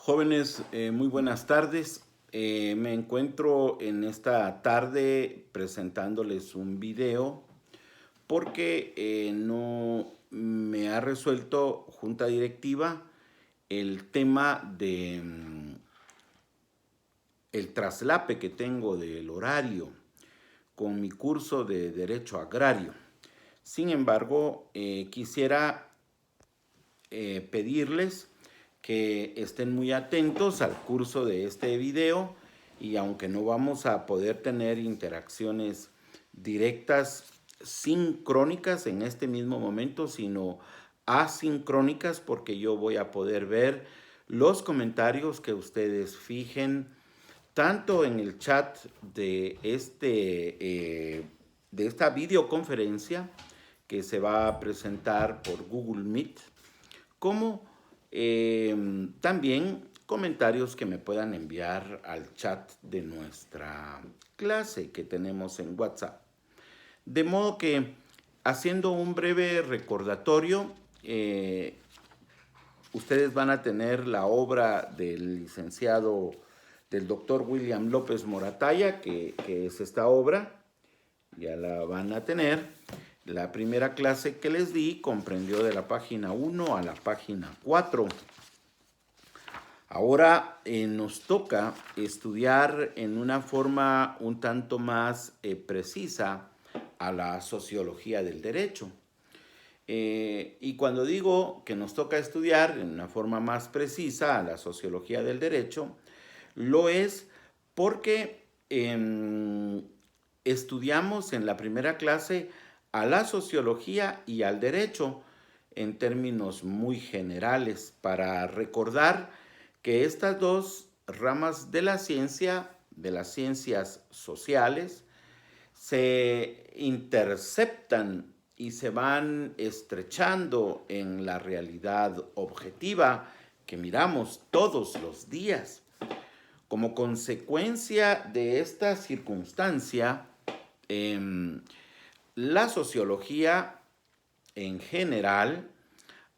Jóvenes, muy buenas tardes. Me encuentro en esta tarde presentándoles un video porque no me ha resuelto Junta Directiva el tema de el traslape que tengo del horario con mi curso de Derecho Agrario. Sin embargo, quisiera pedirles que estén muy atentos al curso de este video y aunque no vamos a poder tener interacciones directas sincrónicas en este mismo momento, sino asincrónicas, porque yo voy a poder ver los comentarios que ustedes fijen tanto en el chat de, de esta videoconferencia que se va a presentar por Google Meet, como también comentarios que me puedan enviar al chat de nuestra clase que tenemos en WhatsApp. De modo que, haciendo un breve recordatorio, ustedes van a tener la obra del licenciado, del doctor William López Moratalla, que es esta obra, ya la van a tener. La primera clase que les di comprendió de la página 1 a la página 4. Ahora nos toca estudiar en una forma un tanto más precisa a la sociología del derecho. Y cuando digo que nos toca estudiar en una forma más precisa a la sociología del derecho, lo es porque estudiamos en la primera clase a la sociología y al derecho en términos muy generales para recordar que estas dos ramas de la ciencia, de las ciencias sociales, se interceptan y se van estrechando en la realidad objetiva que miramos todos los días. Como consecuencia de esta circunstancia, la sociología en general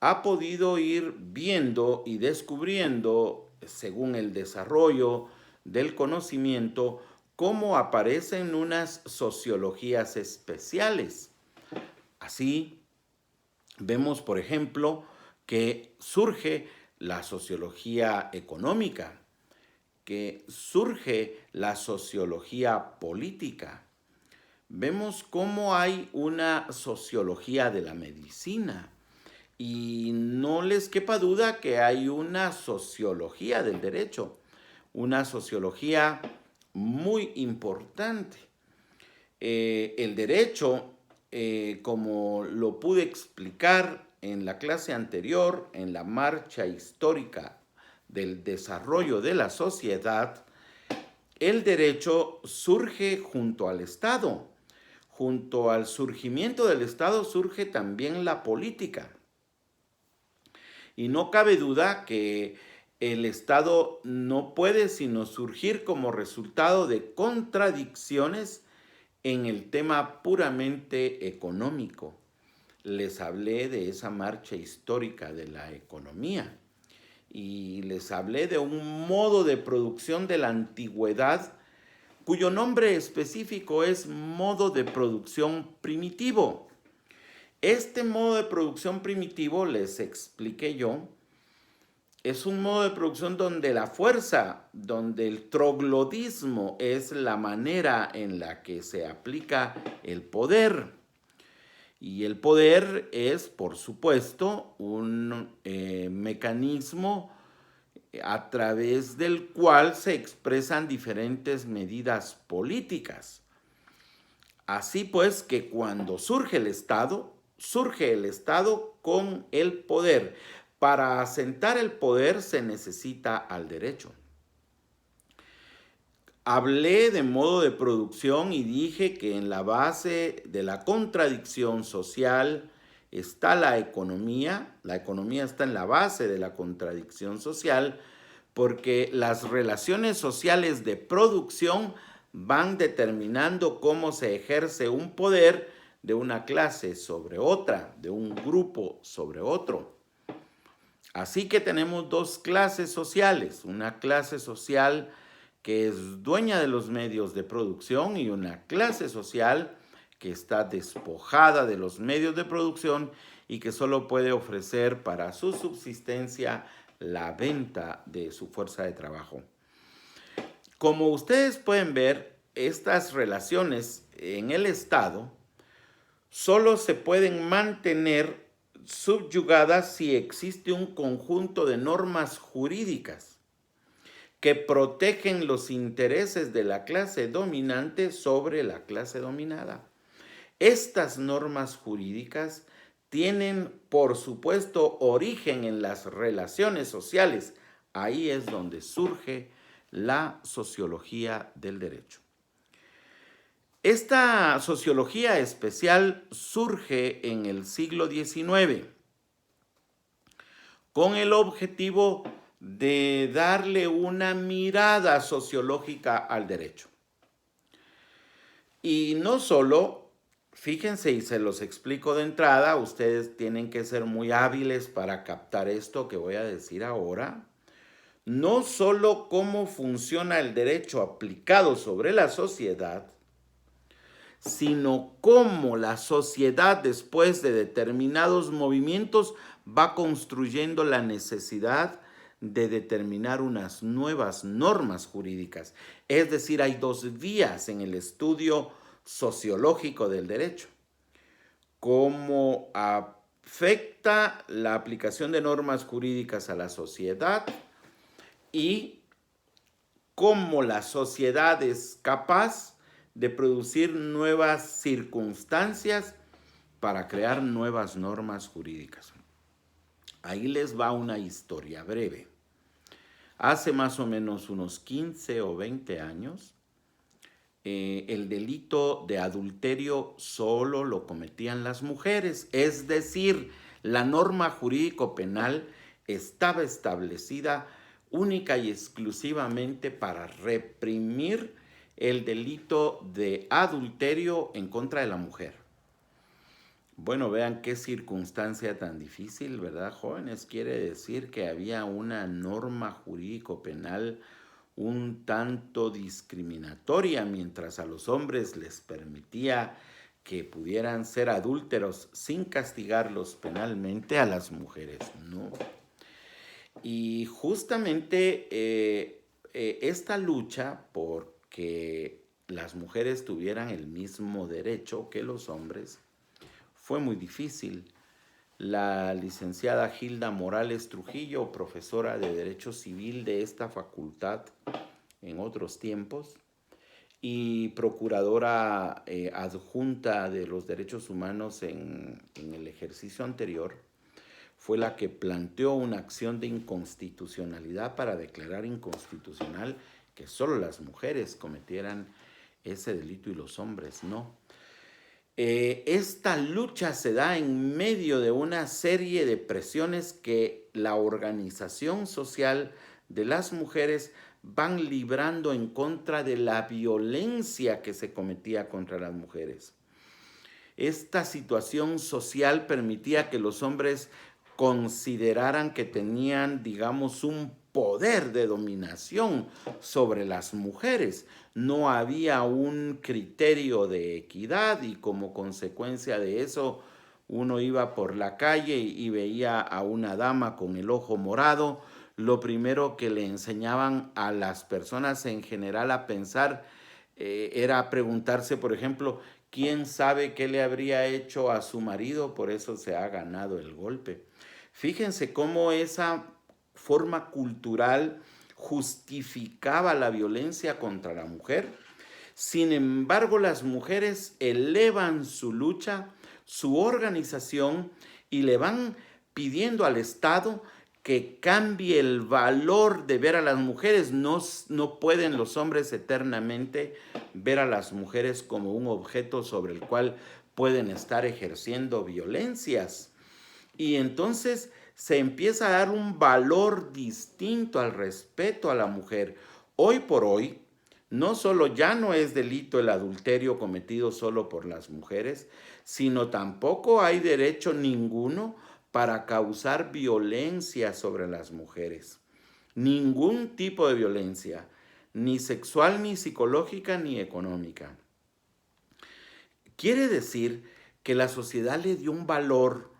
ha podido ir viendo y descubriendo, según el desarrollo del conocimiento, cómo aparecen unas sociologías especiales. Así, vemos, por ejemplo, que surge la sociología económica, que surge la sociología política. Vemos cómo hay una sociología de la medicina y no les quepa duda que hay una sociología del derecho, una sociología muy importante. El derecho, como lo pude explicar en la clase anterior, en la marcha histórica del desarrollo de la sociedad, el derecho surge junto al Estado. Junto al surgimiento del Estado surge también la política. Y no cabe duda que el Estado no puede sino surgir como resultado de contradicciones en el tema puramente económico. Les hablé de esa marcha histórica de la economía y les hablé de un modo de producción de la antigüedad cuyo nombre específico es modo de producción primitivo. Este modo de producción primitivo, les expliqué yo, es un modo de producción donde la fuerza, donde el troglodismo es la manera en la que se aplica el poder. Y el poder es, por supuesto, un mecanismo a través del cual se expresan diferentes medidas políticas. Así pues que cuando surge el Estado con el poder. Para asentar el poder se necesita al derecho. Hablé de modo de producción y dije que en la base de la contradicción social está la economía. La economía está en la base de la contradicción social porque las relaciones sociales de producción van determinando cómo se ejerce un poder de una clase sobre otra, de un grupo sobre otro. Así que tenemos dos clases sociales, una clase social que es dueña de los medios de producción y una clase social que está despojada de los medios de producción y que solo puede ofrecer para su subsistencia la venta de su fuerza de trabajo. Como ustedes pueden ver, estas relaciones en el Estado solo se pueden mantener subyugadas si existe un conjunto de normas jurídicas que protegen los intereses de la clase dominante sobre la clase dominada. Estas normas jurídicas tienen, por supuesto, origen en las relaciones sociales. Ahí es donde surge la sociología del derecho. Esta sociología especial surge en el siglo XIX con el objetivo de darle una mirada sociológica al derecho. Y no solo, fíjense y se los explico de entrada, ustedes tienen que ser muy hábiles para captar esto que voy a decir ahora. No solo cómo funciona el derecho aplicado sobre la sociedad, sino cómo la sociedad, después de determinados movimientos, va construyendo la necesidad de determinar unas nuevas normas jurídicas. Es decir, hay dos vías en el estudio sociológico del derecho. Cómo afecta la aplicación de normas jurídicas a la sociedad y cómo la sociedad es capaz de producir nuevas circunstancias para crear nuevas normas jurídicas. Ahí les va una historia breve. Hace más o menos unos 15 o 20 años, el delito de adulterio solo lo cometían las mujeres, es decir, la norma jurídico-penal estaba establecida única y exclusivamente para reprimir el delito de adulterio en contra de la mujer. Bueno, vean qué circunstancia tan difícil, ¿verdad, jóvenes? Quiere decir que había una norma jurídico-penal un tanto discriminatoria, mientras a los hombres les permitía que pudieran ser adúlteros sin castigarlos penalmente, a las mujeres no. Y justamente esta lucha por que las mujeres tuvieran el mismo derecho que los hombres fue muy difícil. La licenciada Gilda Morales Trujillo, profesora de Derecho Civil de esta facultad en otros tiempos y procuradora adjunta de los derechos humanos en el ejercicio anterior, fue la que planteó una acción de inconstitucionalidad para declarar inconstitucional que solo las mujeres cometieran ese delito y los hombres no. Esta lucha se da en medio de una serie de presiones que la organización social de las mujeres van librando en contra de la violencia que se cometía contra las mujeres. Esta situación social permitía que los hombres consideraran que tenían, digamos, un poder de dominación sobre las mujeres. No había un criterio de equidad y como consecuencia de eso uno iba por la calle y veía a una dama con el ojo morado. Lo primero que le enseñaban a las personas en general a pensar era preguntarse, por ejemplo, ¿quién sabe qué le habría hecho a su marido? Por eso se ha ganado el golpe. Fíjense cómo esa forma cultural justificaba la violencia contra la mujer. Sin embargo, las mujeres elevan su lucha, su organización y le van pidiendo al Estado que cambie el valor de ver a las mujeres. No pueden los hombres eternamente ver a las mujeres como un objeto sobre el cual pueden estar ejerciendo violencias. Y entonces se empieza a dar un valor distinto al respeto a la mujer. Hoy por hoy, no solo ya no es delito el adulterio cometido solo por las mujeres, sino tampoco hay derecho ninguno para causar violencia sobre las mujeres. Ningún tipo de violencia, ni sexual, ni psicológica, ni económica. Quiere decir que la sociedad le dio un valor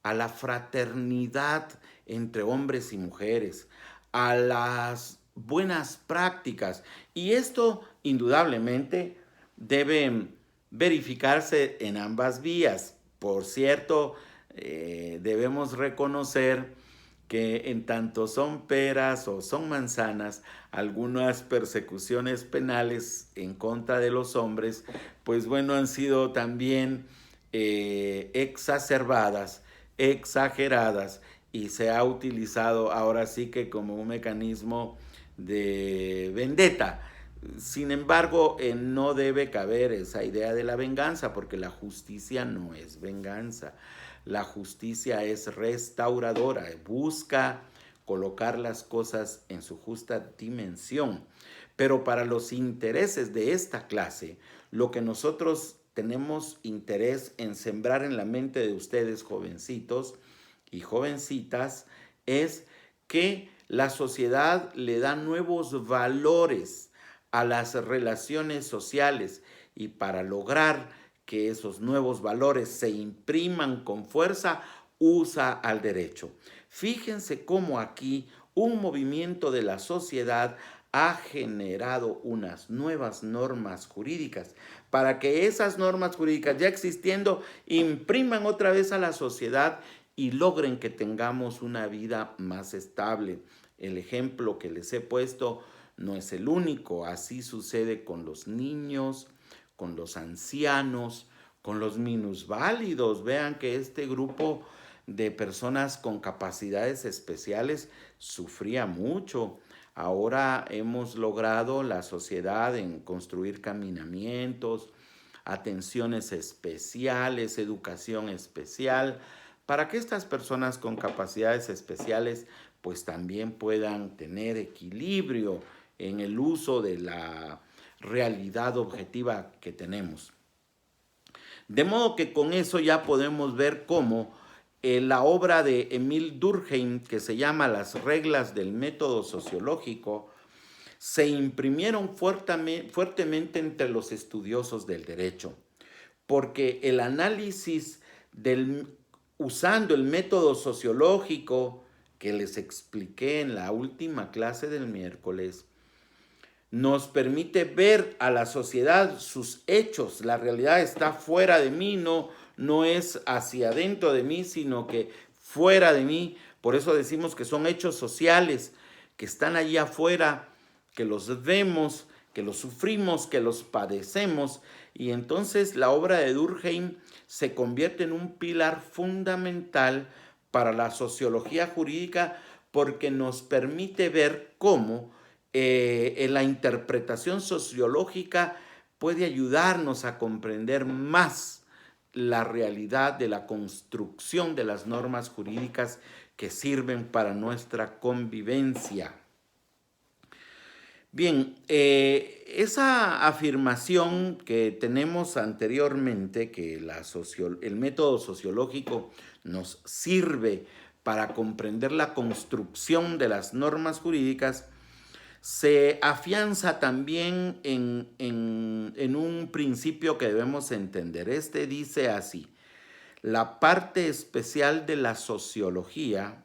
a la fraternidad entre hombres y mujeres, a las buenas prácticas. Y esto indudablemente debe verificarse en ambas vías. Por cierto, debemos reconocer que en tanto son peras o son manzanas, algunas persecuciones penales en contra de los hombres, pues bueno, han sido también exacerbadas, exageradas, y se ha utilizado ahora sí que como un mecanismo de vendetta. Sin embargo, no debe caber esa idea de la venganza, porque la justicia no es venganza. La justicia es restauradora, busca colocar las cosas en su justa dimensión. Pero para los intereses de esta clase, lo que nosotros tenemos interés en sembrar en la mente de ustedes, jovencitos y jovencitas, es que la sociedad le da nuevos valores a las relaciones sociales, y para lograr que esos nuevos valores se impriman con fuerza, usa al derecho. Fíjense cómo aquí un movimiento de la sociedad ha generado unas nuevas normas jurídicas para que esas normas jurídicas ya existiendo impriman otra vez a la sociedad y logren que tengamos una vida más estable. El ejemplo que les he puesto no es el único, así sucede con los niños, con los ancianos, con los minusválidos. Vean que este grupo de personas con capacidades especiales sufría mucho. Ahora hemos logrado la sociedad en construir caminamientos, atenciones especiales, educación especial, para que estas personas con capacidades especiales pues también puedan tener equilibrio en el uso de la realidad objetiva que tenemos. De modo que con eso ya podemos ver cómo la obra de Emil Durkheim, que se llama Las reglas del método sociológico, se imprimieron fuertemente entre los estudiosos del derecho, porque el análisis usando el método sociológico que les expliqué en la última clase del miércoles, nos permite ver a la sociedad sus hechos. La realidad está fuera de mí, no es hacia adentro de mí, sino que fuera de mí. Por eso decimos que son hechos sociales, que están allí afuera, que los vemos, que los sufrimos, que los padecemos. Y entonces la obra de Durkheim se convierte en un pilar fundamental para la sociología jurídica, porque nos permite ver cómo en la interpretación sociológica puede ayudarnos a comprender más la realidad de la construcción de las normas jurídicas que sirven para nuestra convivencia. Bien, esa afirmación que tenemos anteriormente, que el método sociológico nos sirve para comprender la construcción de las normas jurídicas, se afianza también en un principio que debemos entender. Este dice así: la parte especial de la sociología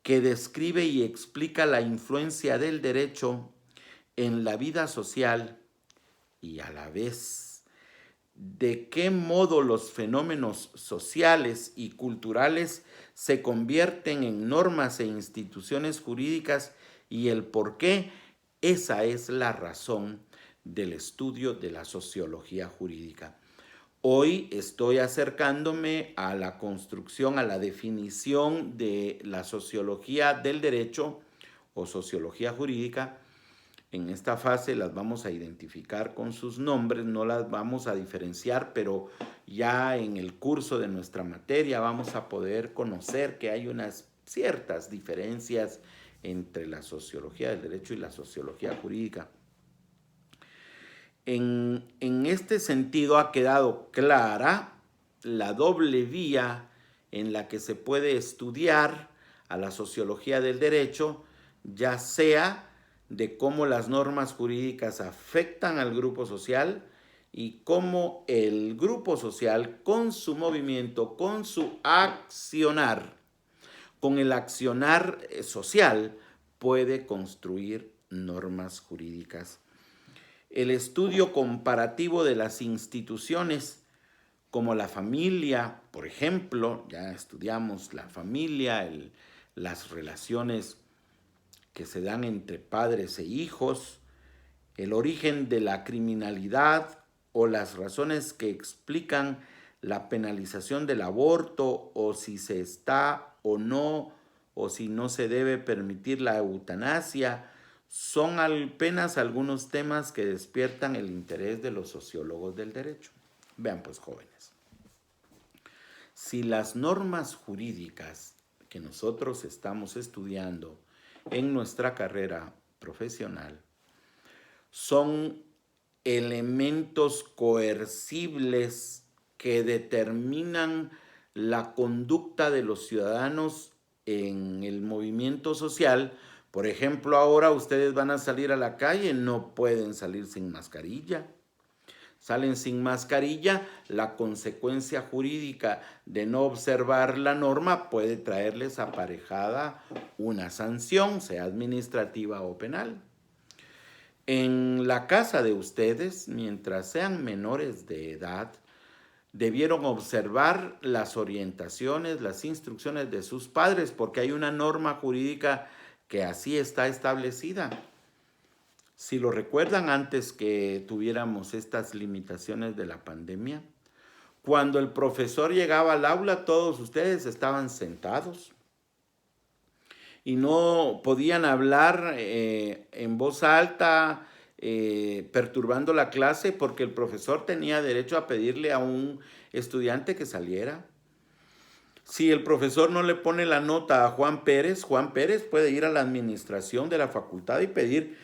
que describe y explica la influencia del derecho en la vida social, y a la vez de qué modo los fenómenos sociales y culturales se convierten en normas e instituciones jurídicas, y el por qué. Esa es la razón del estudio de la sociología jurídica. Hoy estoy acercándome a la construcción, a la definición de la sociología del derecho o sociología jurídica. En esta fase las vamos a identificar con sus nombres, no las vamos a diferenciar, pero ya en el curso de nuestra materia vamos a poder conocer que hay unas ciertas diferencias entre la sociología del derecho y la sociología jurídica. En este sentido ha quedado clara la doble vía en la que se puede estudiar a la sociología del derecho, ya sea de cómo las normas jurídicas afectan al grupo social y cómo el grupo social, con su movimiento, con su accionar, con el accionar social, puede construir normas jurídicas. El estudio comparativo de las instituciones como la familia, por ejemplo, ya estudiamos la familia, las relaciones que se dan entre padres e hijos, el origen de la criminalidad o las razones que explican la penalización del aborto o si se está o si no se debe permitir la eutanasia, son apenas algunos temas que despiertan el interés de los sociólogos del derecho. Vean pues, jóvenes, si las normas jurídicas que nosotros estamos estudiando en nuestra carrera profesional son elementos coercibles que determinan la conducta de los ciudadanos en el movimiento social. Por ejemplo, ahora ustedes van a salir a la calle, no pueden salir sin mascarilla. Salen sin mascarilla, la consecuencia jurídica de no observar la norma puede traerles aparejada una sanción, sea administrativa o penal. En la casa de ustedes, mientras sean menores de edad, debieron observar las orientaciones, las instrucciones de sus padres, porque hay una norma jurídica que así está establecida. Si lo recuerdan, antes que tuviéramos estas limitaciones de la pandemia, cuando el profesor llegaba al aula, todos ustedes estaban sentados y no podían hablar en voz alta, perturbando la clase, porque el profesor tenía derecho a pedirle a un estudiante que saliera. Si el profesor no le pone la nota a Juan Pérez puede ir a la administración de la facultad y pedir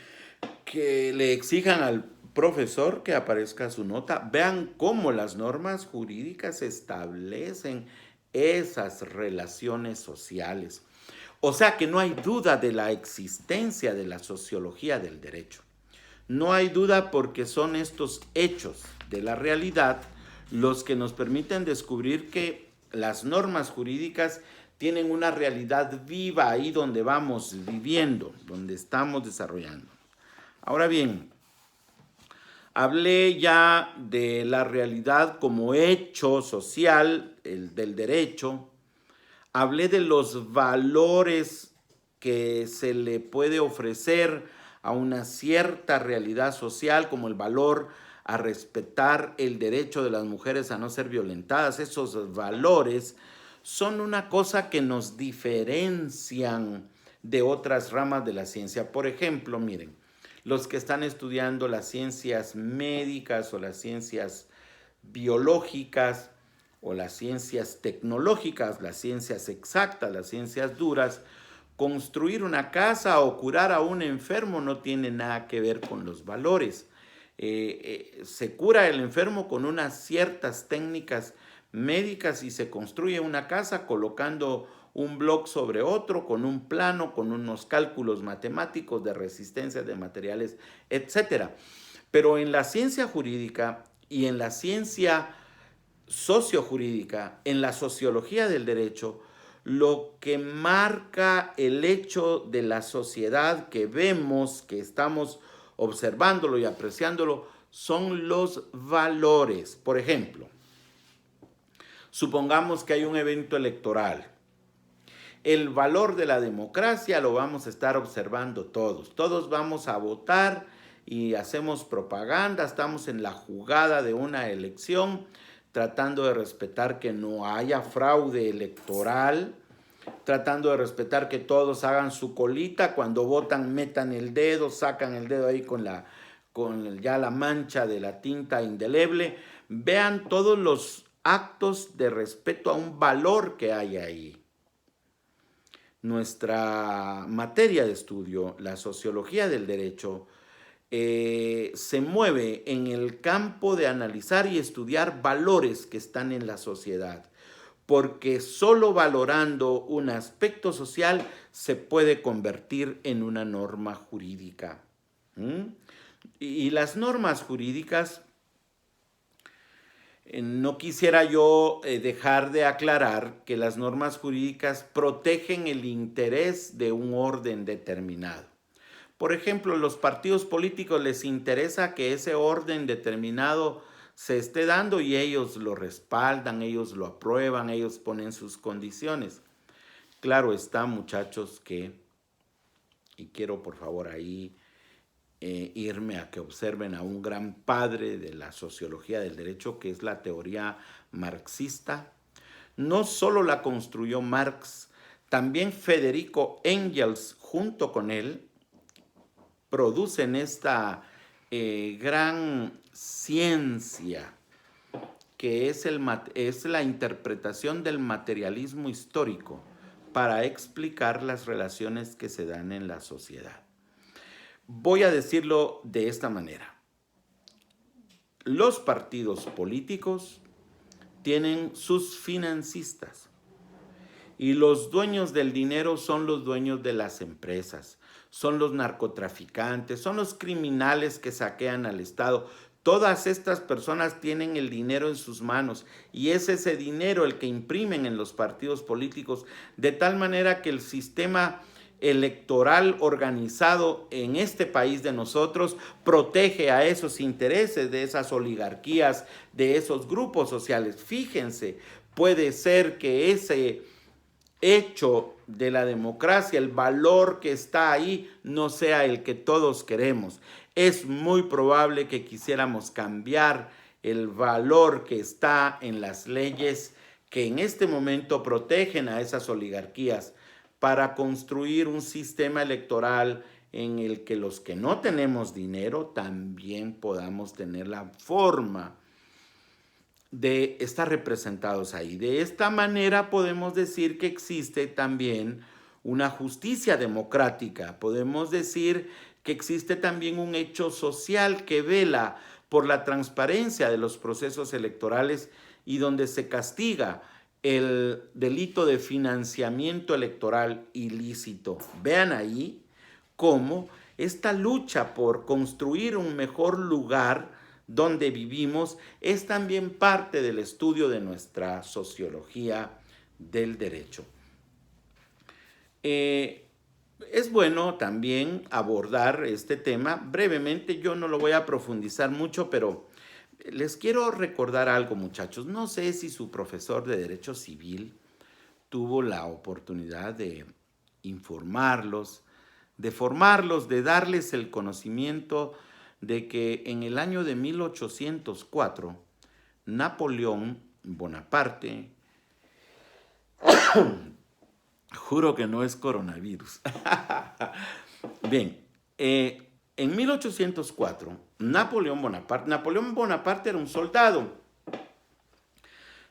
que le exijan al profesor que aparezca su nota. Vean cómo las normas jurídicas establecen esas relaciones sociales. O sea que no hay duda de la existencia de la sociología del derecho. No hay duda porque son estos hechos de la realidad los que nos permiten descubrir que las normas jurídicas tienen una realidad viva ahí donde vamos viviendo, donde estamos desarrollando. Ahora bien, hablé ya de la realidad como hecho social, del derecho. Hablé de los valores que se le puede ofrecer a una cierta realidad social, como el valor a respetar el derecho de las mujeres a no ser violentadas. Esos valores son una cosa que nos diferencian de otras ramas de la ciencia. Por ejemplo, miren, los que están estudiando las ciencias médicas o las ciencias biológicas o las ciencias tecnológicas, las ciencias exactas, las ciencias duras, construir una casa o curar a un enfermo no tiene nada que ver con los valores. Se cura el enfermo con unas ciertas técnicas médicas y se construye una casa colocando un bloque sobre otro, con un plano, con unos cálculos matemáticos de resistencia de materiales, etc. Pero en la ciencia jurídica y en la ciencia sociojurídica, en la sociología del derecho, lo que marca el hecho de la sociedad que vemos, que estamos observándolo y apreciándolo, son los valores. Por ejemplo, supongamos que hay un evento electoral. El valor de la democracia lo vamos a estar observando todos. Todos vamos a votar y hacemos propaganda, estamos en la jugada de una elección, tratando de respetar que no haya fraude electoral, tratando de respetar que todos hagan su colita, cuando votan metan el dedo, sacan el dedo ahí con ya la mancha de la tinta indeleble. Vean todos los actos de respeto a un valor que hay ahí. Nuestra materia de estudio, la sociología del derecho, se mueve en el campo de analizar y estudiar valores que están en la sociedad. porque solo valorando un aspecto social se puede convertir en una norma jurídica. ¿Mm? Y las normas jurídicas, no quisiera yo dejar de aclarar que las normas jurídicas protegen el interés de un orden determinado. Por ejemplo, a los partidos políticos les interesa que ese orden determinado se esté dando y ellos lo respaldan, ellos lo aprueban, ellos ponen sus condiciones. Claro está, muchachos, y quiero por favor ahí irme a que observen a un gran padre de la sociología del derecho, que es la teoría marxista. No solo la construyó Marx, también Federico Engels junto con él producen esta gran ciencia que es la interpretación del materialismo histórico para explicar las relaciones que se dan en la sociedad. Voy a decirlo de esta manera. Los partidos políticos tienen sus financistas y los dueños del dinero son los dueños de las empresas, son los narcotraficantes, son los criminales que saquean al Estado. Todas estas personas tienen el dinero en sus manos y es ese dinero el que imprimen en los partidos políticos, de tal manera que el sistema electoral organizado en este país de nosotros protege a esos intereses de esas oligarquías, de esos grupos sociales. Fíjense, puede ser que ese hecho de la democracia, el valor que está ahí, no sea el que todos queremos. Es muy probable que quisiéramos cambiar el valor que está en las leyes que en este momento protegen a esas oligarquías para construir un sistema electoral en el que los que no tenemos dinero también podamos tener la forma de estar representados ahí. De esta manera podemos decir que existe también una justicia democrática. Podemos decir que existe también un hecho social que vela por la transparencia de los procesos electorales y donde se castiga el delito de financiamiento electoral ilícito. Vean ahí cómo esta lucha por construir un mejor lugar donde vivimos es también parte del estudio de nuestra sociología del derecho. Es bueno también abordar este tema brevemente. Yo no lo voy a profundizar mucho, pero les quiero recordar algo, muchachos. No sé si su profesor de Derecho Civil tuvo la oportunidad de informarlos, de formarlos, de darles el conocimiento de que en el año de 1804, Napoleón Bonaparte, juro que no es coronavirus. Bien, en 1804, Napoleón Bonaparte era un soldado,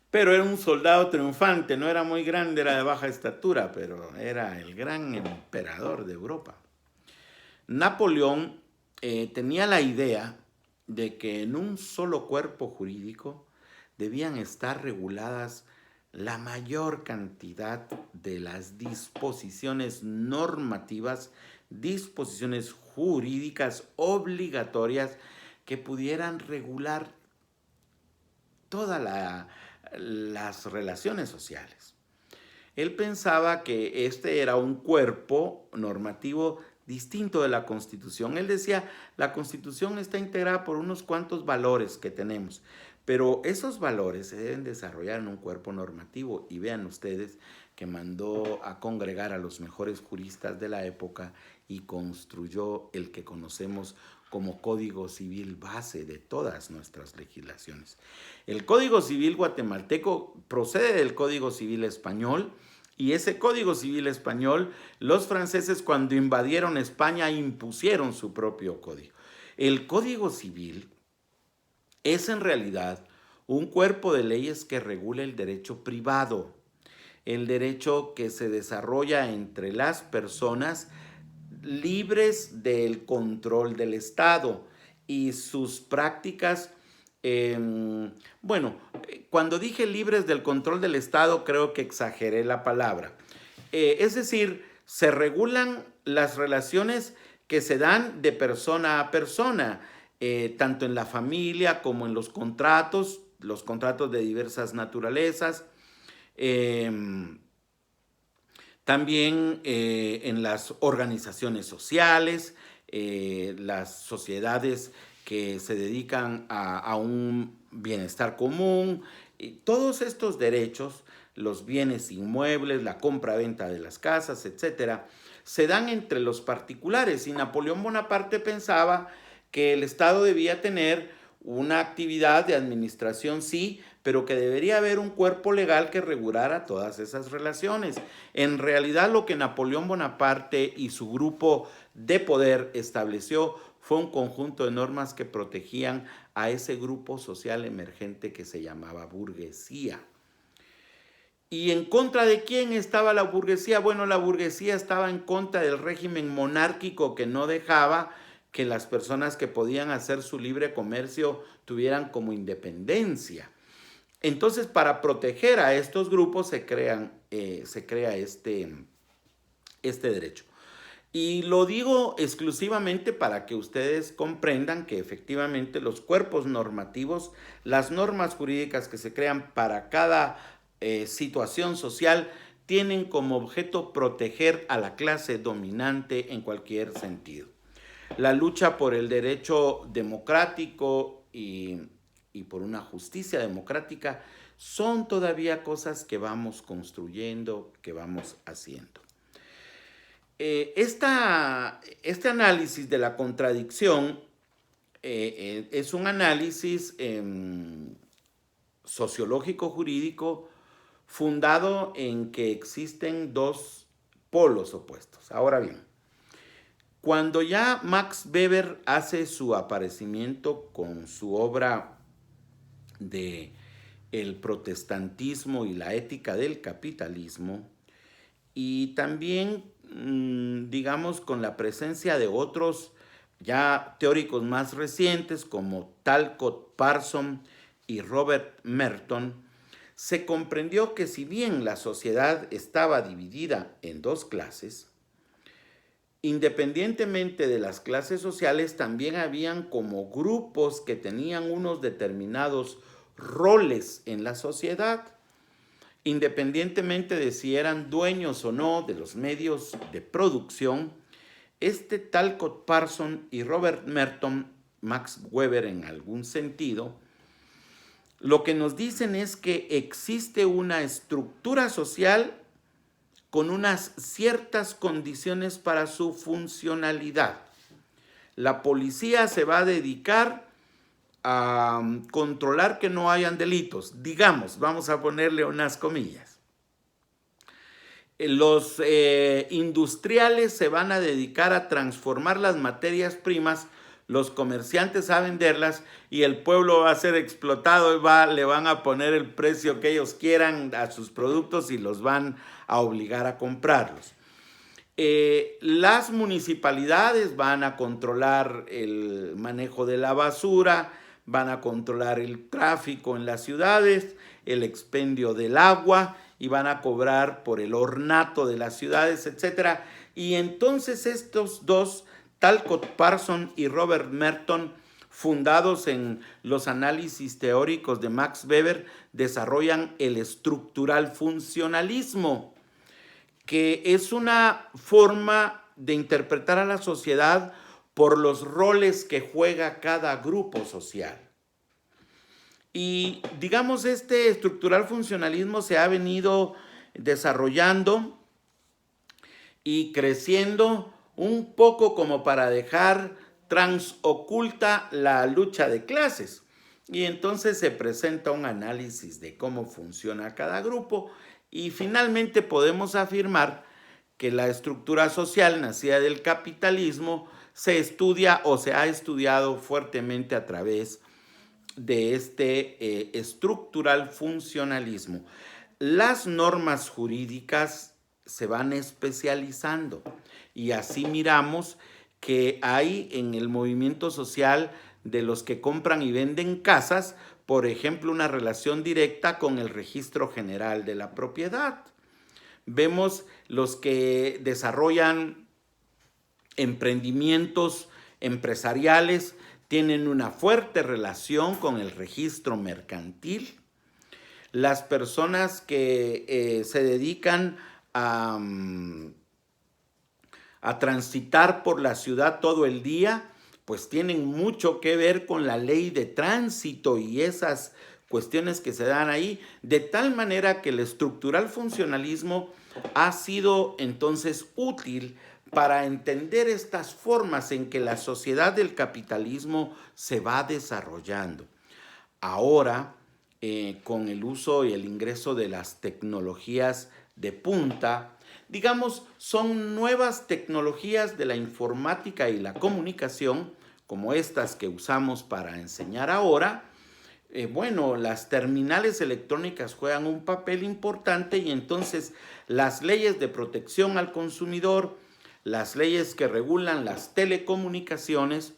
pero era un soldado triunfante, no era muy grande, era de baja estatura, pero era el gran emperador de Europa. Napoleón tenía la idea de que en un solo cuerpo jurídico debían estar reguladas la mayor cantidad de las disposiciones normativas, disposiciones jurídicas obligatorias que pudieran regular todas las relaciones sociales. Él pensaba que este era un cuerpo normativo distinto de la Constitución. Él decía, la Constitución está integrada por unos cuantos valores que tenemos, pero esos valores se deben desarrollar en un cuerpo normativo. Y vean ustedes que mandó a congregar a los mejores juristas de la época y construyó el que conocemos como Código Civil base de todas nuestras legislaciones. El Código Civil guatemalteco procede del Código Civil español, y ese Código Civil español, los franceses cuando invadieron España impusieron su propio código. El Código Civil es en realidad un cuerpo de leyes que regula el derecho privado, el derecho que se desarrolla entre las personas libres del control del Estado y sus prácticas Bueno, cuando dije libres del control del Estado, creo que exageré la palabra. Es decir, se regulan las relaciones que se dan de persona a persona, tanto en la familia como en los contratos de diversas naturalezas. Eh, También en las organizaciones sociales, las sociedades que se dedican a un bienestar común, y todos estos derechos, los bienes inmuebles, la compra-venta de las casas, etcétera, se dan entre los particulares. Y Napoleón Bonaparte pensaba que el Estado debía tener una actividad de administración, sí, pero que debería haber un cuerpo legal que regulara todas esas relaciones. En realidad, lo que Napoleón Bonaparte y su grupo de poder estableció fue un conjunto de normas que protegían a ese grupo social emergente que se llamaba burguesía. ¿Y en contra de quién estaba la burguesía? Bueno, la burguesía estaba en contra del régimen monárquico que no dejaba que las personas que podían hacer su libre comercio tuvieran como independencia. Entonces, para proteger a estos grupos se crea este derecho. Y lo digo exclusivamente para que ustedes comprendan que efectivamente los cuerpos normativos, las normas jurídicas que se crean para cada situación social, tienen como objeto proteger a la clase dominante en cualquier sentido. La lucha por el derecho democrático y por una justicia democrática son todavía cosas que vamos construyendo, que vamos haciendo. Este análisis de la contradicción es un análisis sociológico jurídico fundado en que existen dos polos opuestos. Ahora bien, cuando ya Max Weber hace su aparecimiento con su obra de El protestantismo y la ética del capitalismo, y también, digamos, con la presencia de otros ya teóricos más recientes como Talcott Parsons y Robert Merton, se comprendió que si bien la sociedad estaba dividida en dos clases, independientemente de las clases sociales, también habían como grupos que tenían unos determinados roles en la sociedad, independientemente de si eran dueños o no de los medios de producción. Talcott Parsons y Robert Merton, Max Weber en algún sentido, lo que nos dicen es que existe una estructura social con unas ciertas condiciones para su funcionalidad. La policía se va a dedicar a controlar que no hayan delitos, digamos, vamos a ponerle unas comillas. Los industriales se van a dedicar a transformar las materias primas, los comerciantes a venderlas y el pueblo va a ser explotado y le van a poner el precio que ellos quieran a sus productos y los van a obligar a comprarlos. Las municipalidades van a controlar el manejo de la basura, van a controlar el tráfico en las ciudades, el expendio del agua y van a cobrar por el ornato de las ciudades, etc. Y entonces estos dos, Talcott Parsons y Robert Merton, fundados en los análisis teóricos de Max Weber, desarrollan el estructural funcionalismo, que es una forma de interpretar a la sociedad por los roles que juega cada grupo social. Y digamos, este estructural funcionalismo se ha venido desarrollando y creciendo un poco como para dejar transoculta la lucha de clases. Y entonces se presenta un análisis de cómo funciona cada grupo y finalmente podemos afirmar que la estructura social nacida del capitalismo se estudia o se ha estudiado fuertemente a través de este estructural funcionalismo. Las normas jurídicas se van especializando y así miramos que hay en el movimiento social de los que compran y venden casas, por ejemplo, una relación directa con el Registro General de la Propiedad. Vemos los que desarrollan emprendimientos empresariales, tienen una fuerte relación con el registro mercantil. Las personas que se dedican a transitar por la ciudad todo el día, pues tienen mucho que ver con la ley de tránsito y esas cuestiones que se dan ahí, de tal manera que el estructural funcionalismo ha sido entonces útil para entender estas formas en que la sociedad del capitalismo se va desarrollando. Ahora, con el uso y el ingreso de las tecnologías de punta, digamos, son nuevas tecnologías de la informática y la comunicación, como estas que usamos para enseñar ahora. Bueno, las terminales electrónicas juegan un papel importante y entonces las leyes de protección al consumidor, las leyes que regulan las telecomunicaciones,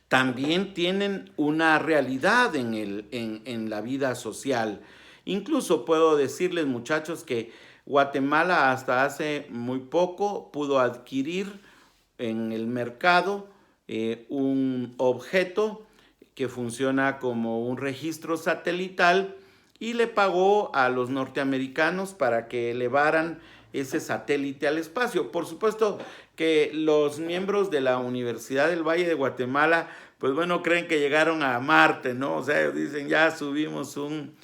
también tienen una realidad en la vida social. Incluso puedo decirles, muchachos, que Guatemala hasta hace muy poco pudo adquirir en el mercado un objeto que funciona como un registro satelital y le pagó a los norteamericanos para que elevaran ese satélite al espacio. Por supuesto que los miembros de la Universidad del Valle de Guatemala, pues bueno, creen que llegaron a Marte, ¿no? O sea, dicen, ya subimos un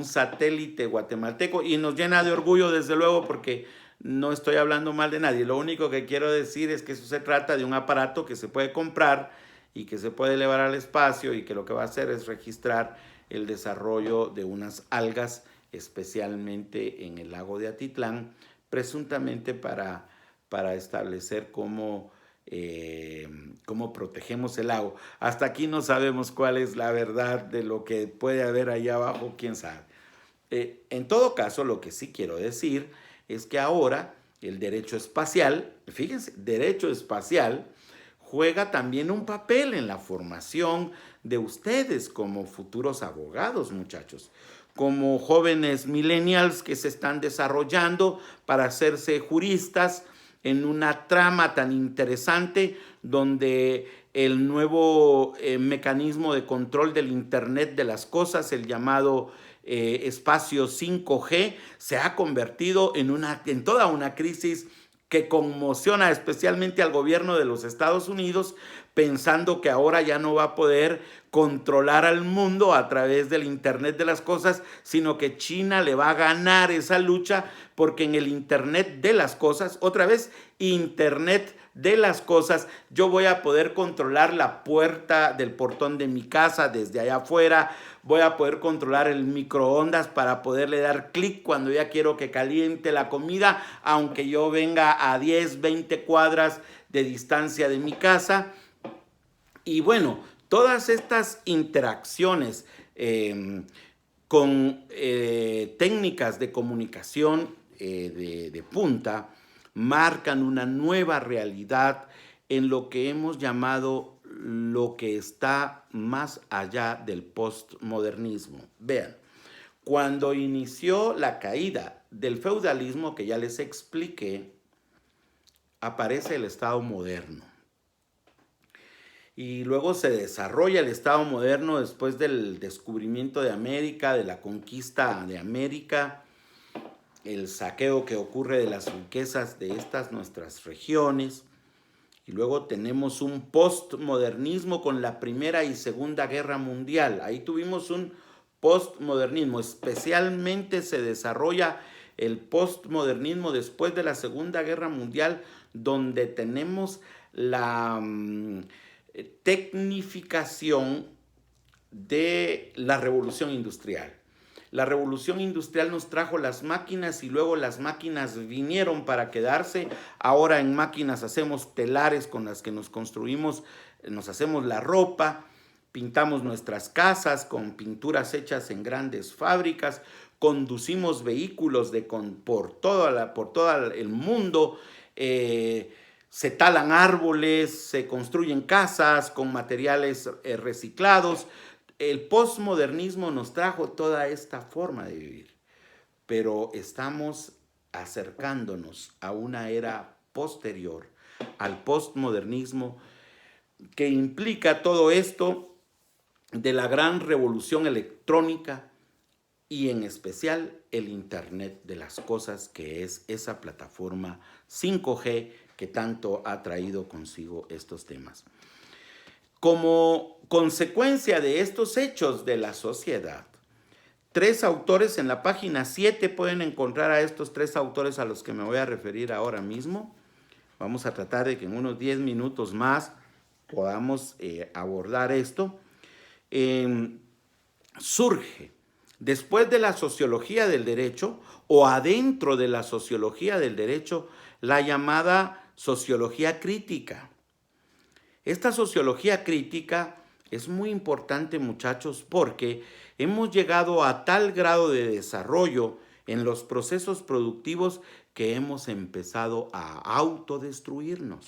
satélite guatemalteco y nos llena de orgullo, desde luego, porque no estoy hablando mal de nadie. Lo único que quiero decir es que eso se trata de un aparato que se puede comprar y que se puede elevar al espacio y que lo que va a hacer es registrar el desarrollo de unas algas, especialmente en el lago de Atitlán, presuntamente para establecer cómo protegemos el lago. Hasta aquí no sabemos cuál es la verdad de lo que puede haber allá abajo, quién sabe. En todo caso, lo que sí quiero decir es que ahora el derecho espacial, fíjense, derecho espacial, juega también un papel en la formación de ustedes como futuros abogados, muchachos, como jóvenes millennials que se están desarrollando para hacerse juristas en una trama tan interesante donde el nuevo mecanismo de control del Internet de las cosas, el llamado espacio 5G, se ha convertido en toda una crisis que conmociona especialmente al gobierno de los Estados Unidos, pensando que ahora ya no va a poder controlar al mundo a través del Internet de las cosas, sino que China le va a ganar esa lucha, porque en el Internet de las cosas, otra vez, Internet de las cosas, yo voy a poder controlar la puerta del portón de mi casa desde allá afuera, voy a poder controlar el microondas para poderle dar clic cuando ya quiero que caliente la comida, aunque yo venga a 10, 20 cuadras de distancia de mi casa. Y bueno, todas estas interacciones con técnicas de comunicación de punta marcan una nueva realidad en lo que hemos llamado lo que está más allá del postmodernismo. Vean, cuando inició la caída del feudalismo, que ya les expliqué, aparece el Estado moderno. Y luego se desarrolla el Estado moderno después del descubrimiento de América, de la conquista de América, el saqueo que ocurre de las riquezas de estas nuestras regiones. Y luego tenemos un postmodernismo con la Primera y Segunda Guerra Mundial. Ahí tuvimos un postmodernismo. Especialmente se desarrolla el postmodernismo después de la Segunda Guerra Mundial, donde tenemos la tecnificación de la revolución industrial. La revolución industrial nos trajo las máquinas y luego las máquinas vinieron para quedarse. Ahora en máquinas hacemos telares con las que nos construimos, nos hacemos la ropa, pintamos nuestras casas con pinturas hechas en grandes fábricas, conducimos vehículos por todo el mundo, Se talan árboles, se construyen casas con materiales reciclados. El postmodernismo nos trajo toda esta forma de vivir, pero estamos acercándonos a una era posterior al postmodernismo que implica todo esto de la gran revolución electrónica y en especial el Internet de las cosas, que es esa plataforma 5G que tanto ha traído consigo estos temas. Como consecuencia de estos hechos de la sociedad, 3 autores en la página 7 pueden encontrar a estos 3 autores a los que me voy a referir ahora mismo. Vamos a tratar de que en unos 10 minutos más podamos abordar esto. Surge después de la sociología del derecho o adentro de la sociología del derecho la llamada sociología crítica. Esta sociología crítica es muy importante, muchachos, porque hemos llegado a tal grado de desarrollo en los procesos productivos que hemos empezado a autodestruirnos.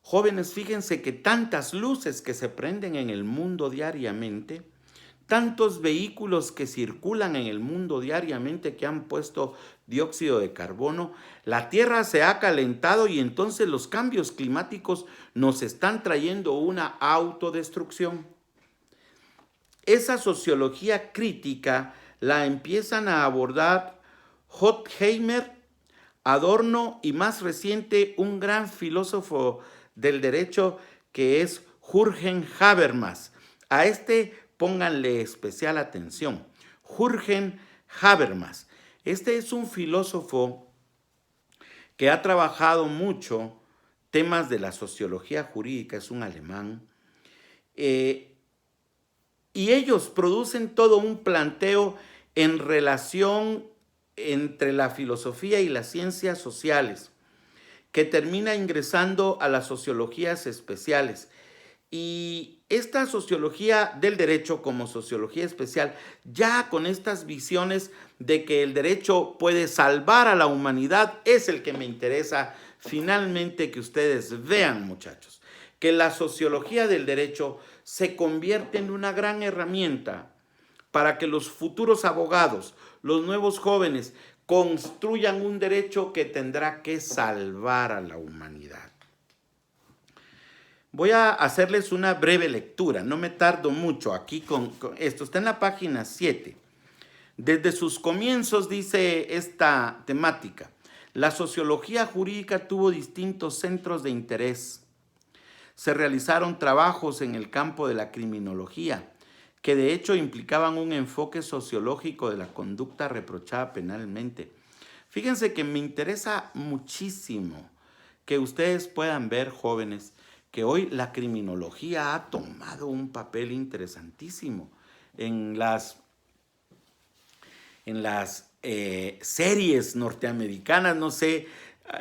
Jóvenes, fíjense que tantas luces que se prenden en el mundo diariamente, tantos vehículos que circulan en el mundo diariamente que han puesto dióxido de carbono, la Tierra se ha calentado y entonces los cambios climáticos nos están trayendo una autodestrucción. Esa sociología crítica la empiezan a abordar Horkheimer, Adorno y más reciente un gran filósofo del derecho que es Jürgen Habermas. A este pónganle especial atención. Jürgen Habermas. Este es un filósofo que ha trabajado mucho temas de la sociología jurídica, es un alemán. Y ellos producen todo un planteo en relación entre la filosofía y las ciencias sociales, que termina ingresando a las sociologías especiales. Y esta sociología del derecho como sociología especial, ya con estas visiones de que el derecho puede salvar a la humanidad, es el que me interesa finalmente que ustedes vean, muchachos, que la sociología del derecho se convierte en una gran herramienta para que los futuros abogados, los nuevos jóvenes, construyan un derecho que tendrá que salvar a la humanidad. Voy a hacerles una breve lectura, no me tardo mucho aquí con esto. Está en la página 7. Desde sus comienzos, dice esta temática, la sociología jurídica tuvo distintos centros de interés. Se realizaron trabajos en el campo de la criminología, que de hecho implicaban un enfoque sociológico de la conducta reprochada penalmente. Fíjense que me interesa muchísimo que ustedes puedan ver, jóvenes, que hoy la criminología ha tomado un papel interesantísimo en las series norteamericanas. No sé,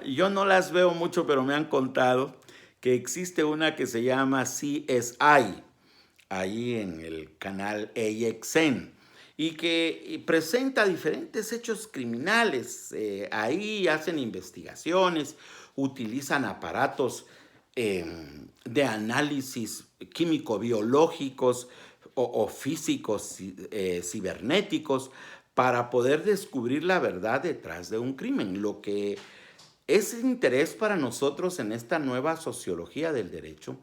yo no las veo mucho, pero me han contado que existe una que se llama CSI, ahí en el canal AXN, y que presenta diferentes hechos criminales. Ahí hacen investigaciones, utilizan aparatos de análisis químico-biológicos o físicos cibernéticos para poder descubrir la verdad detrás de un crimen. Lo que es interés para nosotros en esta nueva sociología del derecho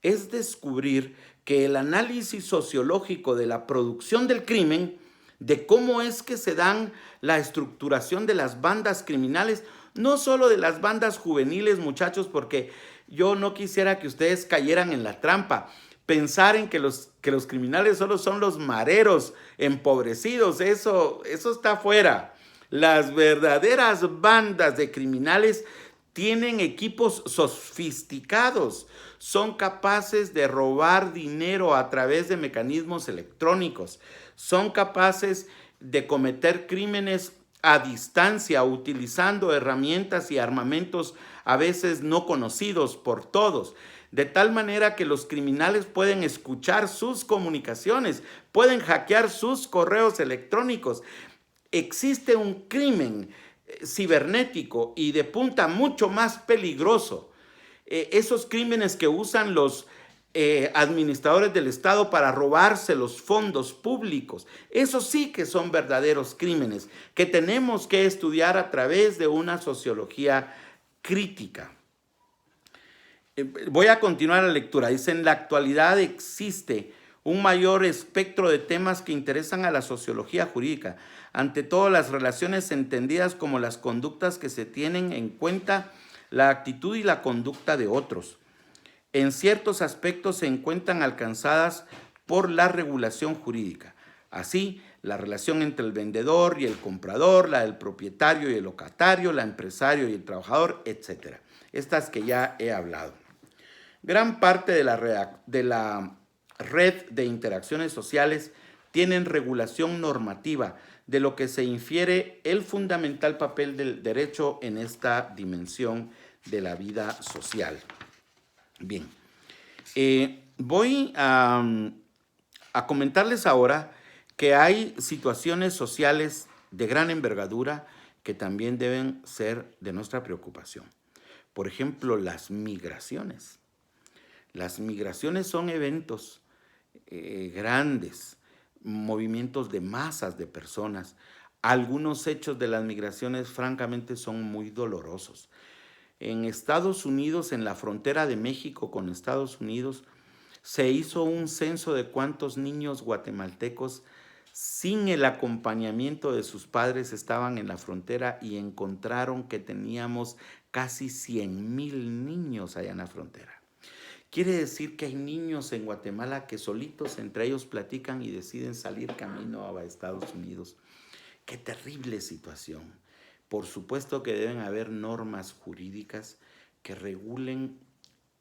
es descubrir que el análisis sociológico de la producción del crimen, de cómo es que se dan la estructuración de las bandas criminales, no solo de las bandas juveniles, muchachos, porque yo no quisiera que ustedes cayeran en la trampa, pensar en que los criminales solo son los mareros empobrecidos. Eso está fuera. Las verdaderas bandas de criminales tienen equipos sofisticados, son capaces de robar dinero a través de mecanismos electrónicos, son capaces de cometer crímenes a distancia utilizando herramientas y armamentos a veces no conocidos por todos, de tal manera que los criminales pueden escuchar sus comunicaciones, pueden hackear sus correos electrónicos. Existe un crimen cibernético y de punta mucho más peligroso. Esos crímenes que usan los administradores del Estado para robarse los fondos públicos. Esos sí que son verdaderos crímenes que tenemos que estudiar a través de una sociología crítica. Voy a continuar la lectura. Dice, en la actualidad existe un mayor espectro de temas que interesan a la sociología jurídica. Ante todo, las relaciones entendidas como las conductas que se tienen en cuenta, la actitud y la conducta de otros. En ciertos aspectos se encuentran alcanzadas por la regulación jurídica. Así, la relación entre el vendedor y el comprador, la del propietario y el locatario, la empresario y el trabajador, etc. Estas que ya he hablado. Gran parte de la red de interacciones sociales tienen regulación normativa, de lo que se infiere el fundamental papel del derecho en esta dimensión de la vida social. Bien, voy a comentarles ahora que hay situaciones sociales de gran envergadura que también deben ser de nuestra preocupación. Por ejemplo, las migraciones. Las migraciones son eventos grandes, movimientos de masas de personas. Algunos hechos de las migraciones francamente son muy dolorosos. En Estados Unidos, en la frontera de México con Estados Unidos, se hizo un censo de cuántos niños guatemaltecos sin el acompañamiento de sus padres estaban en la frontera y encontraron que teníamos casi 100,000 niños allá en la frontera. Quiere decir que hay niños en Guatemala que solitos entre ellos platican y deciden salir camino a Estados Unidos. ¡Qué terrible situación! Por supuesto que deben haber normas jurídicas que regulen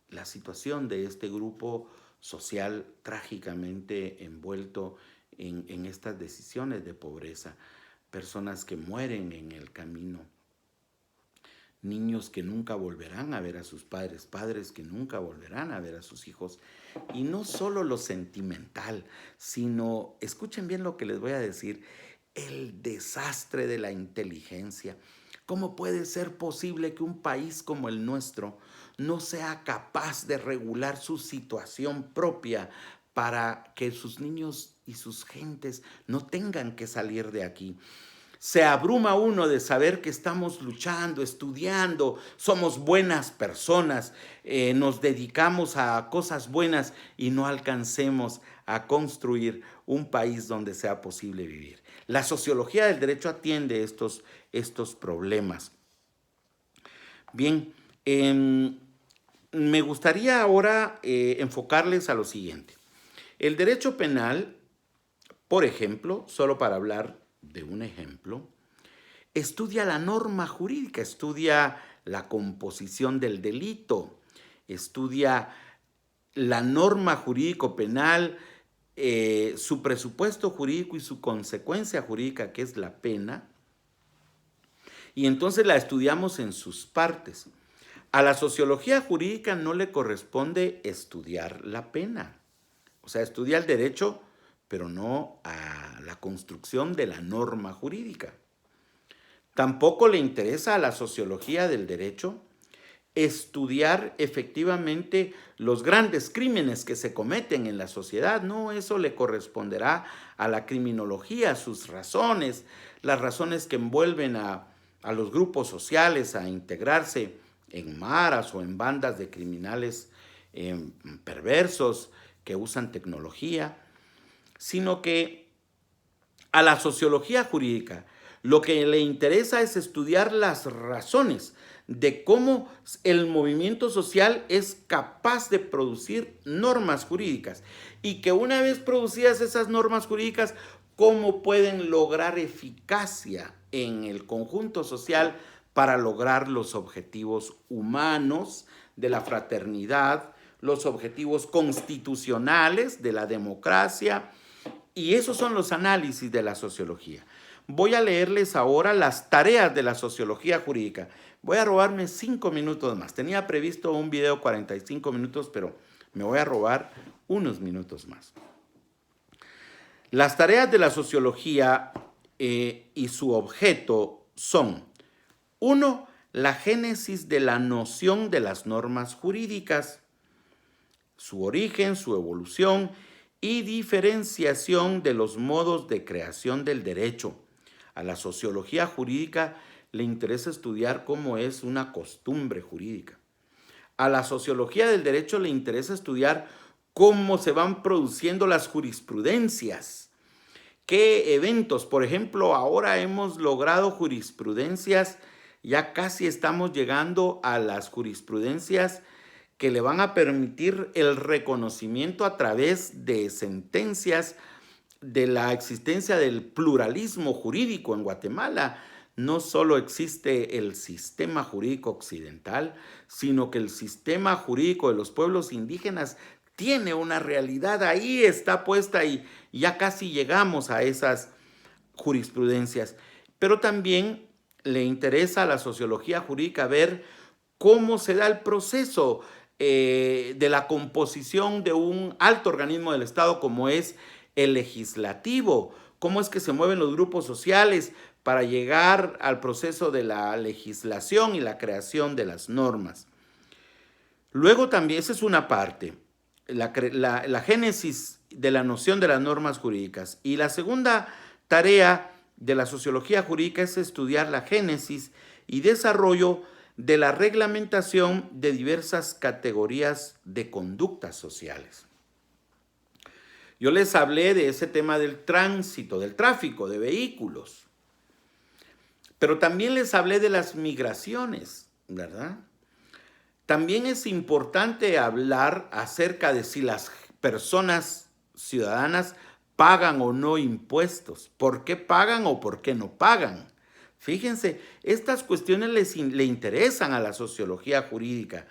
la situación de este grupo social trágicamente envuelto en estas decisiones de pobreza. Personas que mueren en el camino. Niños que nunca volverán a ver a sus padres, padres que nunca volverán a ver a sus hijos. Y no solo lo sentimental, sino, escuchen bien lo que les voy a decir, el desastre de la inteligencia. ¿Cómo puede ser posible que un país como el nuestro no sea capaz de regular su situación propia para que sus niños y sus gentes no tengan que salir de aquí? Se abruma uno de saber que estamos luchando, estudiando, somos buenas personas, nos dedicamos a cosas buenas y no alcancemos a construir un país donde sea posible vivir. La sociología del derecho atiende estos problemas. Bien, me gustaría ahora enfocarles a lo siguiente. El derecho penal, por ejemplo, solo para hablar de un ejemplo, estudia la norma jurídica, estudia la composición del delito, estudia la norma jurídico-penal, su presupuesto jurídico y su consecuencia jurídica, que es la pena, y entonces la estudiamos en sus partes. A la sociología jurídica no le corresponde estudiar la pena, o sea, estudia el derecho, pero no a la construcción de la norma jurídica. Tampoco le interesa a la sociología del derecho estudiar efectivamente los grandes crímenes que se cometen en la sociedad. No, eso le corresponderá a la criminología, sus razones, las razones que envuelven a los grupos sociales a integrarse en maras o en bandas de criminales perversos que usan tecnología, sino que a la sociología jurídica lo que le interesa es estudiar las razones de cómo el movimiento social es capaz de producir normas jurídicas y que una vez producidas esas normas jurídicas, cómo pueden lograr eficacia en el conjunto social para lograr los objetivos humanos de la fraternidad, los objetivos constitucionales de la democracia, y esos son los análisis de la sociología. Voy a leerles ahora las tareas de la sociología jurídica. Voy a robarme 5 minutos más. Tenía previsto un video 45 minutos, pero me voy a robar unos minutos más. Las tareas de la sociología y su objeto son, Uno, la génesis de la noción de las normas jurídicas, su origen, su evolución y diferenciación de los modos de creación del derecho. A la sociología jurídica le interesa estudiar cómo es una costumbre jurídica. A la sociología del derecho le interesa estudiar cómo se van produciendo las jurisprudencias. ¿Qué eventos? Por ejemplo, ahora hemos logrado jurisprudencias, ya casi estamos llegando a las jurisprudencias que le van a permitir el reconocimiento a través de sentencias de la existencia del pluralismo jurídico en Guatemala. No solo existe el sistema jurídico occidental, sino que el sistema jurídico de los pueblos indígenas tiene una realidad, ahí está puesta y ya casi llegamos a esas jurisprudencias. Pero también le interesa a la sociología jurídica ver cómo se da el proceso de la composición de un alto organismo del Estado como es el legislativo, cómo es que se mueven los grupos sociales para llegar al proceso de la legislación y la creación de las normas. Luego también, esa es una parte, la génesis de la noción de las normas jurídicas. Y la segunda tarea de la sociología jurídica es estudiar la génesis y desarrollo de la reglamentación de diversas categorías de conductas sociales. Yo les hablé de ese tema del tránsito, del tráfico de vehículos, pero también les hablé de las migraciones, ¿verdad? También es importante hablar acerca de si las personas ciudadanas pagan o no impuestos, por qué pagan o por qué no pagan. Fíjense, estas cuestiones le interesan a la sociología jurídica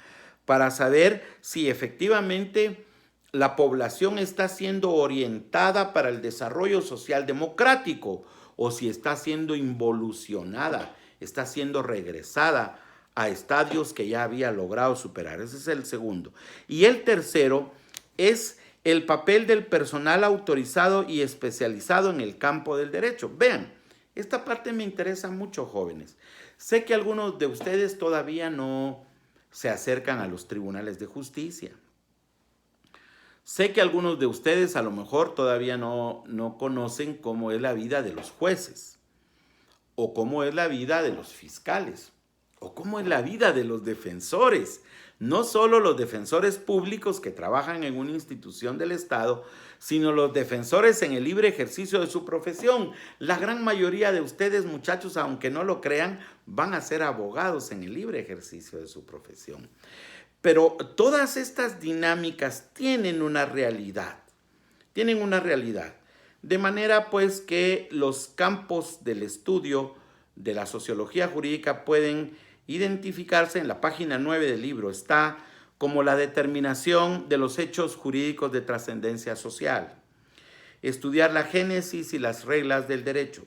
para saber si efectivamente la población está siendo orientada para el desarrollo social democrático o si está siendo involucionada, está siendo regresada a estadios que ya había logrado superar. Ese es el segundo. Y el tercero es el papel del personal autorizado y especializado en el campo del derecho. Vean, esta parte me interesa mucho, jóvenes. Sé que algunos de ustedes todavía no se acercan a los tribunales de justicia. Sé que algunos de ustedes a lo mejor todavía no conocen cómo es la vida de los jueces, o cómo es la vida de los fiscales, o cómo es la vida de los defensores. No solo los defensores públicos que trabajan en una institución del Estado, sino los defensores en el libre ejercicio de su profesión. La gran mayoría de ustedes, muchachos, aunque no lo crean, van a ser abogados en el libre ejercicio de su profesión. Pero todas estas dinámicas tienen una realidad. Tienen una realidad. De manera pues que los campos del estudio de la sociología jurídica pueden identificarse en la página 9 del libro. Está como la determinación de los hechos jurídicos de trascendencia social, estudiar la génesis y las reglas del derecho,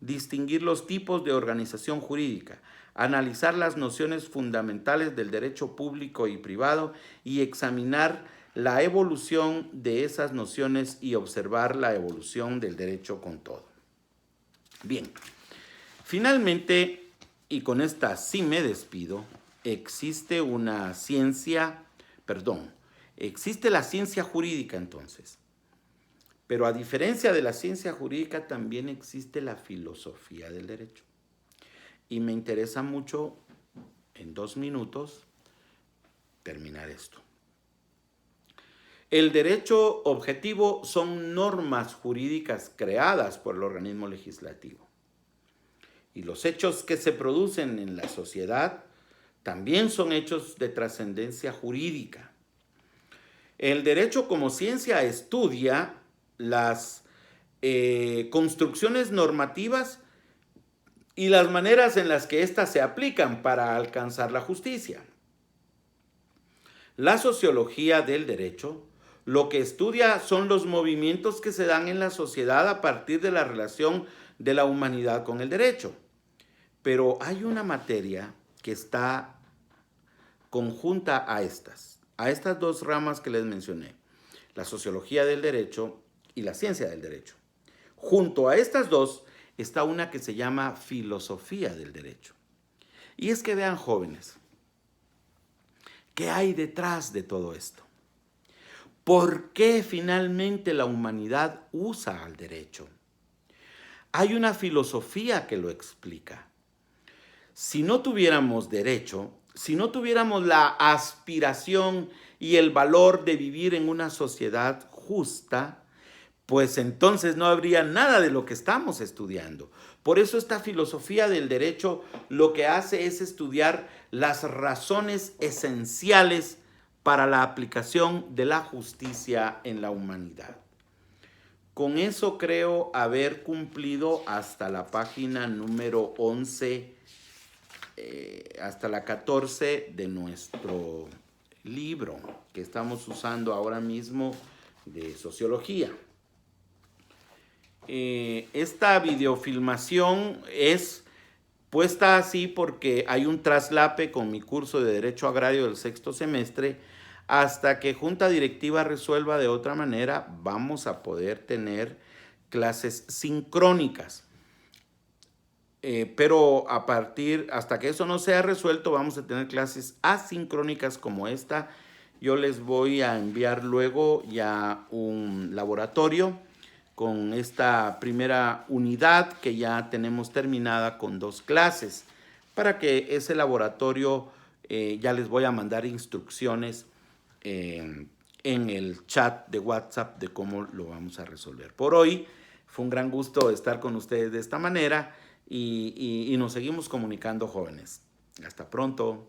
distinguir los tipos de organización jurídica, analizar las nociones fundamentales del derecho público y privado y examinar la evolución de esas nociones y observar la evolución del derecho con todo. Bien, finalmente, y con esta sí me despido, existe la ciencia jurídica entonces. Pero a diferencia de la ciencia jurídica también existe la filosofía del derecho. Y me interesa mucho, en 2 minutos, terminar esto. El derecho objetivo son normas jurídicas creadas por el organismo legislativo. Y los hechos que se producen en la sociedad también son hechos de trascendencia jurídica. El derecho como ciencia estudia las construcciones normativas y las maneras en las que éstas se aplican para alcanzar la justicia. La sociología del derecho lo que estudia son los movimientos que se dan en la sociedad a partir de la relación de la humanidad con el derecho. Pero hay una materia que está conjunta a estas 2 ramas que les mencioné, la sociología del derecho y la ciencia del derecho. Junto a estas 2 está una que se llama filosofía del derecho. Y es que vean, jóvenes, ¿qué hay detrás de todo esto? ¿Por qué finalmente la humanidad usa al derecho? Hay una filosofía que lo explica. Si no tuviéramos derecho, si no tuviéramos la aspiración y el valor de vivir en una sociedad justa, pues entonces no habría nada de lo que estamos estudiando. Por eso esta filosofía del derecho lo que hace es estudiar las razones esenciales para la aplicación de la justicia en la humanidad. Con eso creo haber cumplido hasta la página número 11, hasta la 14 de nuestro libro que estamos usando ahora mismo de sociología. Esta videofilmación es puesta así porque hay un traslape con mi curso de Derecho Agrario del sexto semestre. Hasta que Junta Directiva resuelva de otra manera, vamos a poder tener clases sincrónicas. Pero hasta que eso no sea resuelto, vamos a tener clases asincrónicas como esta. Yo les voy a enviar luego ya un laboratorio con esta primera unidad que ya tenemos terminada con 2 clases. Para que ese laboratorio ya les voy a mandar instrucciones en el chat de WhatsApp de cómo lo vamos a resolver. Por hoy fue un gran gusto estar con ustedes de esta manera y nos seguimos comunicando, jóvenes. Hasta pronto.